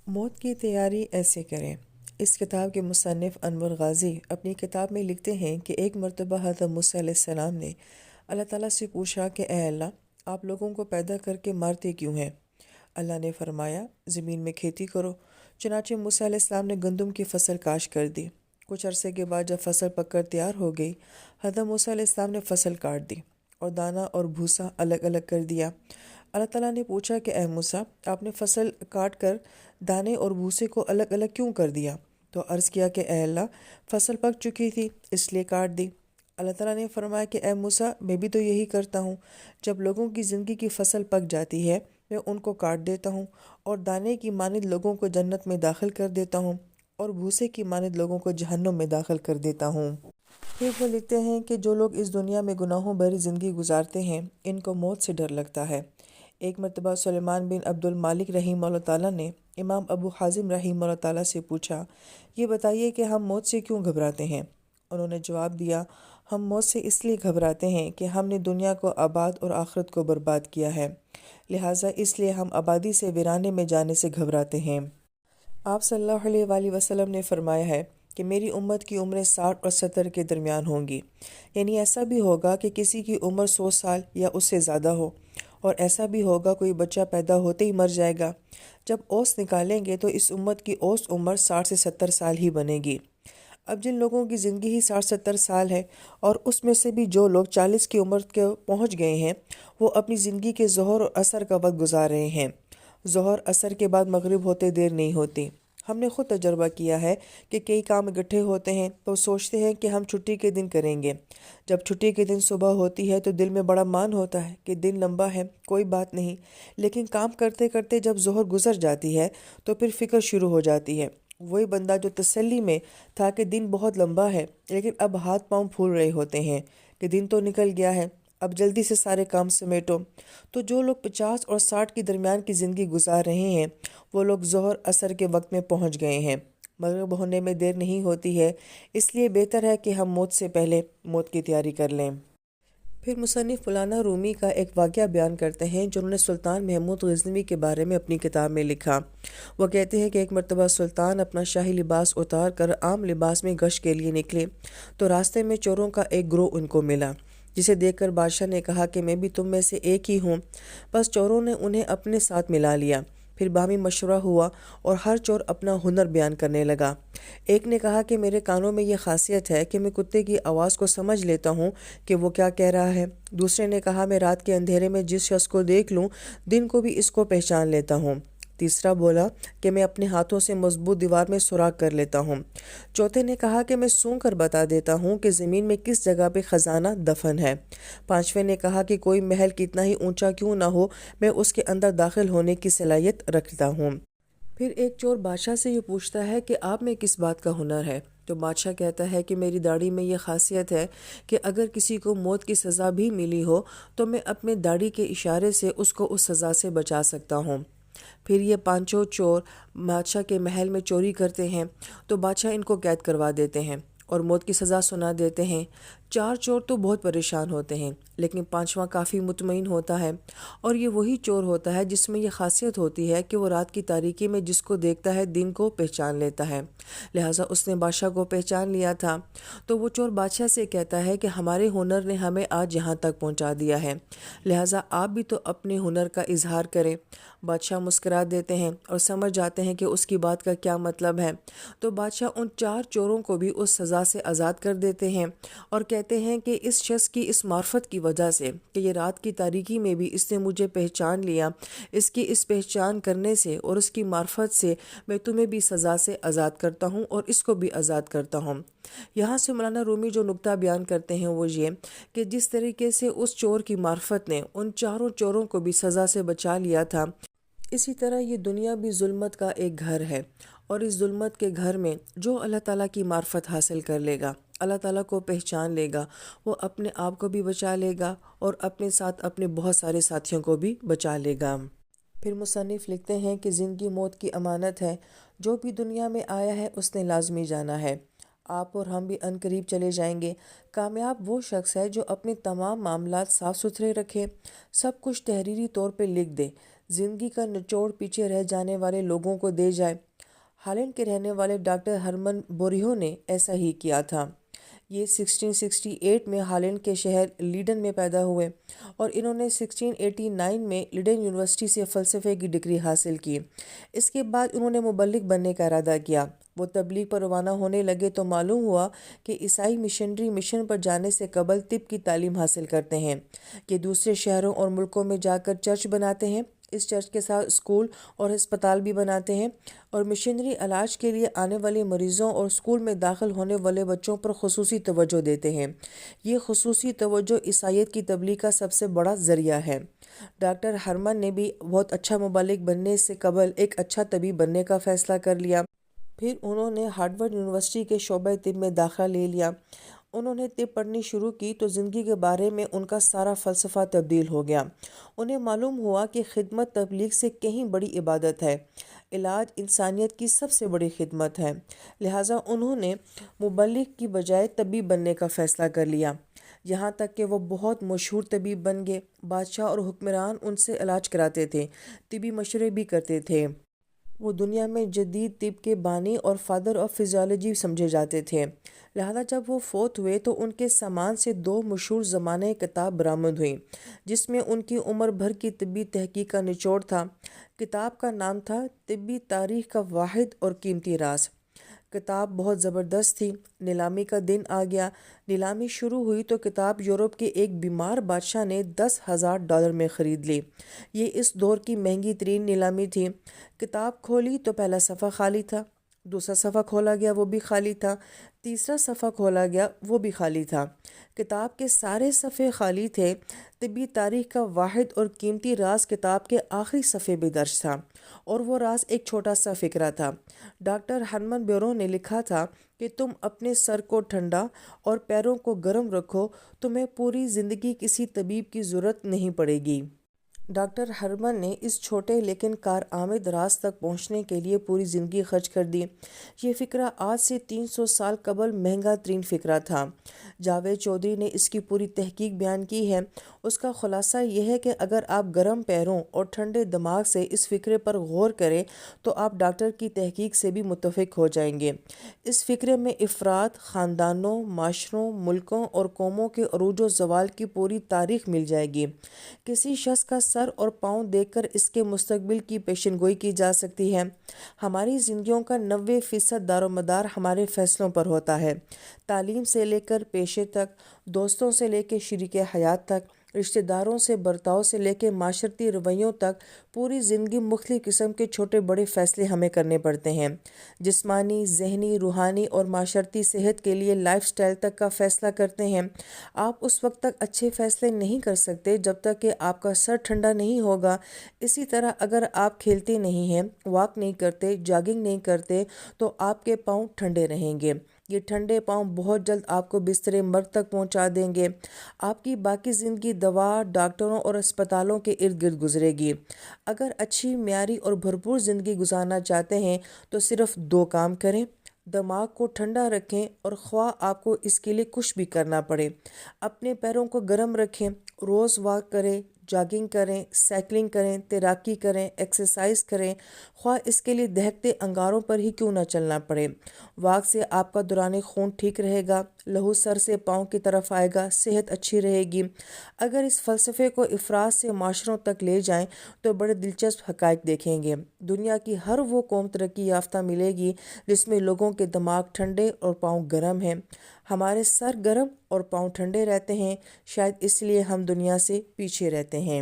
موت کی تیاری ایسے کریں۔ اس کتاب کے مصنف انور غازی اپنی کتاب میں لکھتے ہیں کہ ایک مرتبہ حضرت موسیٰ علیہ السلام نے اللہ تعالیٰ سے پوچھا کہ اے اللہ، آپ لوگوں کو پیدا کر کے مارتے کیوں ہیں؟ اللہ نے فرمایا، زمین میں کھیتی کرو۔ چنانچہ موسیٰ علیہ السلام نے گندم کی فصل کاشت کر دی۔ کچھ عرصے کے بعد جب فصل پک کر تیار ہو گئی، حضرت موسیٰ علیہ السلام نے فصل کاٹ دی اور دانہ اور بھوسا الگ الگ کر دیا۔ اللہ تعالیٰ نے پوچھا کہ اے موسیٰ، آپ نے فصل کاٹ کر دانے اور بھوسے کو الگ الگ کیوں کر دیا؟ تو عرض کیا کہ اے اللہ، فصل پک چکی تھی اس لیے کاٹ دی۔ اللہ تعالیٰ نے فرمایا کہ اے موسیٰ، میں بھی تو یہی کرتا ہوں۔ جب لوگوں کی زندگی کی فصل پک جاتی ہے، میں ان کو کاٹ دیتا ہوں اور دانے کی مانند لوگوں کو جنت میں داخل کر دیتا ہوں اور بھوسے کی مانند لوگوں کو جہنم میں داخل کر دیتا ہوں۔ پھر وہ لکھتے ہیں کہ جو لوگ اس دنیا میں گناہوں بھری زندگی گزارتے ہیں، ان کو موت سے ڈر لگتا ہے۔ ایک مرتبہ سلیمان بن عبد المالک رحمہ اللہ تعالیٰ نے امام ابو حازم رحمہ اللہ تعالیٰ سے پوچھا، یہ بتائیے کہ ہم موت سے کیوں گھبراتے ہیں؟ انہوں نے جواب دیا، ہم موت سے اس لیے گھبراتے ہیں کہ ہم نے دنیا کو آباد اور آخرت کو برباد کیا ہے، لہٰذا اس لیے ہم آبادی سے ویرانے میں جانے سے گھبراتے ہیں۔ آپ صلی اللہ علیہ وآلہ وسلم نے فرمایا ہے کہ میری امت کی عمریں 60 اور 70 کے درمیان ہوں گی، یعنی ایسا بھی ہوگا کہ کسی کی عمر 100 سال یا اس سے زیادہ ہو، اور ایسا بھی ہوگا کوئی بچہ پیدا ہوتے ہی مر جائے گا۔ جب اوس نکالیں گے تو اس امت کی اوس عمر 60 سے 70 سال ہی بنے گی۔ اب جن لوگوں کی زندگی ہی 60-70 سال ہے، اور اس میں سے بھی جو لوگ 40 کی عمر کے پہنچ گئے ہیں، وہ اپنی زندگی کے ظہر اور عصر کا وقت گزار رہے ہیں۔ ظہر عصر کے بعد مغرب ہوتے دیر نہیں ہوتی۔ ہم نے خود تجربہ کیا ہے کہ کئی کام اکٹھے ہوتے ہیں تو سوچتے ہیں کہ ہم چھٹی کے دن کریں گے۔ جب چھٹی کے دن صبح ہوتی ہے تو دل میں بڑا مان ہوتا ہے کہ دن لمبا ہے، کوئی بات نہیں، لیکن کام کرتے کرتے جب ظہر گزر جاتی ہے تو پھر فکر شروع ہو جاتی ہے۔ وہی بندہ جو تسلی میں تھا کہ دن بہت لمبا ہے، لیکن اب ہاتھ پاؤں پھول رہے ہوتے ہیں کہ دن تو نکل گیا ہے، اب جلدی سے سارے کام سمیٹو۔ تو جو لوگ 50 اور 60 کے درمیان کی زندگی گزار رہے ہیں، وہ لوگ ظہر عصر کے وقت میں پہنچ گئے ہیں۔ مغرب ہونے میں دیر نہیں ہوتی ہے، اس لیے بہتر ہے کہ ہم موت سے پہلے موت کی تیاری کر لیں۔ پھر مصنف مولانا رومی کا ایک واقعہ بیان کرتے ہیں جو انہوں نے سلطان محمود غزنوی کے بارے میں اپنی کتاب میں لکھا۔ وہ کہتے ہیں کہ ایک مرتبہ سلطان اپنا شاہی لباس اتار کر عام لباس میں گشت کے لیے نکلے تو راستے میں چوروں کا ایک گروہ ان کو ملا، جسے دیکھ کر بادشاہ نے کہا کہ میں بھی تم میں سے ایک ہی ہوں۔ بس چوروں نے انہیں اپنے ساتھ ملا لیا۔ پھر باہمی مشورہ ہوا اور ہر چور اپنا ہنر بیان کرنے لگا۔ ایک نے کہا کہ میرے کانوں میں یہ خاصیت ہے کہ میں کتے کی آواز کو سمجھ لیتا ہوں کہ وہ کیا کہہ رہا ہے۔ دوسرے نے کہا میں رات کے اندھیرے میں جس شخص کو دیکھ لوں، دن کو بھی اس کو پہچان لیتا ہوں۔ تیسرا بولا کہ میں اپنے ہاتھوں سے مضبوط دیوار میں سوراخ کر لیتا ہوں۔ چوتھے نے کہا کہ میں سونگھ کر بتا دیتا ہوں کہ زمین میں کس جگہ پہ خزانہ دفن ہے۔ پانچویں نے کہا کہ کوئی محل کتنا ہی اونچا کیوں نہ ہو، میں اس کے اندر داخل ہونے کی صلاحیت رکھتا ہوں۔ پھر ایک چور بادشاہ سے یہ پوچھتا ہے کہ آپ میں کس بات کا ہنر ہے؟ تو بادشاہ کہتا ہے کہ میری داڑھی میں یہ خاصیت ہے کہ اگر کسی کو موت کی سزا بھی ملی ہو تو میں اپنے داڑھی کے اشارے سے اس کو اس سزا سے بچا سکتا ہوں۔ پھر یہ پانچوں چور بادشاہ کے محل میں چوری کرتے ہیں تو بادشاہ ان کو قید کروا دیتے ہیں اور موت کی سزا سنا دیتے ہیں۔ چار چور تو بہت پریشان ہوتے ہیں، لیکن پانچواں کافی مطمئن ہوتا ہے، اور یہ وہی چور ہوتا ہے جس میں یہ خاصیت ہوتی ہے کہ وہ رات کی تاریکی میں جس کو دیکھتا ہے دن کو پہچان لیتا ہے، لہٰذا اس نے بادشاہ کو پہچان لیا تھا۔ تو وہ چور بادشاہ سے کہتا ہے کہ ہمارے ہنر نے ہمیں آج یہاں تک پہنچا دیا ہے، لہٰذا آپ بھی تو اپنے ہنر کا اظہار کریں۔ بادشاہ مسکرا دیتے ہیں اور سمجھ جاتے ہیں کہ اس کی بات کا کیا مطلب ہے، تو بادشاہ ان چار چوروں کو بھی اس سزا سے آزاد کر دیتے ہیں اور کہتے ہیں کہ اس شخص کی اس معرفت کی وجہ سے کہ یہ رات کی تاریکی میں بھی اس نے مجھے پہچان لیا، اس کی اس پہچان کرنے سے اور اس کی معرفت سے میں تمہیں بھی سزا سے آزاد کرتا ہوں اور اس کو بھی آزاد کرتا ہوں۔ یہاں سے مولانا رومی جو نکتہ بیان کرتے ہیں وہ یہ کہ جس طریقے سے اس چور کی معرفت نے ان چاروں چوروں کو بھی سزا سے بچا لیا تھا، اسی طرح یہ دنیا بھی ظلمت کا ایک گھر ہے، اور اس ظلمت کے گھر میں جو اللہ تعالیٰ کی معرفت حاصل کر لے گا، اللہ تعالیٰ کو پہچان لے گا، وہ اپنے آپ کو بھی بچا لے گا اور اپنے ساتھ اپنے بہت سارے ساتھیوں کو بھی بچا لے گا۔ پھر مصنف لکھتے ہیں کہ زندگی موت کی امانت ہے، جو بھی دنیا میں آیا ہے اس نے لازمی جانا ہے۔ آپ اور ہم بھی عنقریب چلے جائیں گے۔ کامیاب وہ شخص ہے جو اپنے تمام معاملات صاف ستھرے رکھے، سب کچھ تحریری طور پہ لکھ دے، زندگی کا نچوڑ پیچھے رہ جانے والے لوگوں کو دے جائے۔ ہالینڈ کے رہنے والے ڈاکٹر ہرمن بوریہو نے ایسا ہی کیا تھا۔ یہ 1668 میں ہالینڈ کے شہر لیڈن میں پیدا ہوئے اور انہوں نے 1689 میں لیڈن یونیورسٹی سے فلسفے کی ڈگری حاصل کی۔ اس کے بعد انہوں نے مبلغ بننے کا ارادہ کیا۔ وہ تبلیغ پر روانہ ہونے لگے تو معلوم ہوا کہ عیسائی مشنری مشن پر جانے سے قبل طب کی تعلیم حاصل کرتے ہیں۔ یہ دوسرے شہروں اور ملکوں میں جا کر چرچ بناتے ہیں، اس چرچ کے ساتھ اسکول اور ہسپتال بھی بناتے ہیں اور مشنری علاج کے لیے آنے والے مریضوں اور اسکول میں داخل ہونے والے بچوں پر خصوصی توجہ دیتے ہیں۔ یہ خصوصی توجہ عیسائیت کی تبلیغ کا سب سے بڑا ذریعہ ہے۔ ڈاکٹر ہرمن نے بھی بہت اچھا مبلغ بننے سے قبل ایک اچھا طبیب بننے کا فیصلہ کر لیا۔ پھر انہوں نے ہارورڈ یونیورسٹی کے شعبہ طب میں داخلہ لے لیا۔ انہوں نے طب پڑھنی شروع کی تو زندگی کے بارے میں ان کا سارا فلسفہ تبدیل ہو گیا۔ انہیں معلوم ہوا کہ خدمت تبلیغ سے کہیں بڑی عبادت ہے۔ علاج انسانیت کی سب سے بڑی خدمت ہے۔ لہٰذا انہوں نے مبلغ کی بجائے طبیب بننے کا فیصلہ کر لیا۔ یہاں تک کہ وہ بہت مشہور طبیب بن گئے۔ بادشاہ اور حکمران ان سے علاج کراتے تھے، طبی مشورے بھی کرتے تھے۔ وہ دنیا میں جدید طب کے بانی اور فادر آف فزیالوجی سمجھے جاتے تھے۔ لہذا جب وہ فوت ہوئے تو ان کے سامان سے 2 مشہور زمانۂ کتاب برآمد ہوئیں، جس میں ان کی عمر بھر کی طبی تحقیق کا نچوڑ تھا۔ کتاب کا نام تھا طبی تاریخ کا واحد اور قیمتی راز۔ کتاب بہت زبردست تھی۔ نیلامی کا دن آ گیا۔ نیلامی شروع ہوئی تو کتاب یورپ کے ایک بیمار بادشاہ نے $10,000 میں خرید لی۔ یہ اس دور کی مہنگی ترین نیلامی تھی۔ کتاب کھولی تو پہلا صفحہ خالی تھا، دوسرا صفحہ کھولا گیا وہ بھی خالی تھا، تیسرا صفحہ کھولا گیا وہ بھی خالی تھا۔ کتاب کے سارے صفحے خالی تھے۔ طبی تاریخ کا واحد اور قیمتی راز کتاب کے آخری صفحے بھی درج تھا، اور وہ راز ایک چھوٹا سا فقرہ تھا۔ ڈاکٹر ہرمن بورو نے لکھا تھا کہ تم اپنے سر کو ٹھنڈا اور پیروں کو گرم رکھو، تمہیں پوری زندگی کسی طبیب کی ضرورت نہیں پڑے گی۔ ڈاکٹر ہرمن نے اس چھوٹے لیکن کارآمد راز تک پہنچنے کے لیے پوری زندگی خرچ کر دی۔ یہ فقرہ آج سے 300 سال قبل مہنگا ترین فقرہ تھا۔ جاوید چودھری نے اس کی پوری تحقیق بیان کی ہے۔ اس کا خلاصہ یہ ہے کہ اگر آپ گرم پیروں اور ٹھنڈے دماغ سے اس فقرے پر غور کریں تو آپ ڈاکٹر کی تحقیق سے بھی متفق ہو جائیں گے۔ اس فقرے میں افراد، خاندانوں، معاشروں، ملکوں اور قوموں کے عروج و زوال کی پوری تاریخ مل جائے گی۔ کسی شخص کا سر اور پاؤں دیکھ کر اس کے مستقبل کی پیشن گوئی کی جا سکتی ہے۔ ہماری زندگیوں کا 90% دار و مدار ہمارے فیصلوں پر ہوتا ہے۔ تعلیم سے لے کر پیشے تک، دوستوں سے لے کے شریک حیات تک، رشتہ داروں سے برتاؤ سے لے کے معاشرتی رویوں تک، پوری زندگی مختلف قسم کے چھوٹے بڑے فیصلے ہمیں کرنے پڑتے ہیں۔ جسمانی، ذہنی، روحانی اور معاشرتی صحت کے لیے لائف سٹائل تک کا فیصلہ کرتے ہیں۔ آپ اس وقت تک اچھے فیصلے نہیں کر سکتے جب تک کہ آپ کا سر ٹھنڈا نہیں ہوگا۔ اسی طرح اگر آپ کھیلتے نہیں ہیں، واک نہیں کرتے، جاگنگ نہیں کرتے تو آپ کے پاؤں ٹھنڈے رہیں گے۔ یہ ٹھنڈے پاؤں بہت جلد آپ کو بستر مرگ تک پہنچا دیں گے۔ آپ کی باقی زندگی دوا، ڈاکٹروں اور اسپتالوں کے ارد گرد گزرے گی۔ اگر اچھی، معیاری اور بھرپور زندگی گزارنا چاہتے ہیں تو صرف 2 کام کریں۔ دماغ کو ٹھنڈا رکھیں اور خواہ آپ کو اس کے لیے کچھ بھی کرنا پڑے، اپنے پیروں کو گرم رکھیں، روز واک کریں، جاگنگ کریں، سائیکلنگ کریں، تیراکی کریں، ایکسرسائز کریں، خواہ اس کے لیے دہکتے انگاروں پر ہی کیوں نہ چلنا پڑے۔ واک سے آپ کا دوران خون ٹھیک رہے گا، لہو سر سے پاؤں کی طرف آئے گا، صحت اچھی رہے گی۔ اگر اس فلسفے کو افراد سے معاشروں تک لے جائیں تو بڑے دلچسپ حقائق دیکھیں گے۔ دنیا کی ہر وہ قوم ترقی یافتہ ملے گی جس میں لوگوں کے دماغ ٹھنڈے اور پاؤں گرم ہیں۔ ہمارے سر گرم اور پاؤں ٹھنڈے رہتے ہیں، شاید اس لیے ہم دنیا سے پیچھے رہتے ہیں۔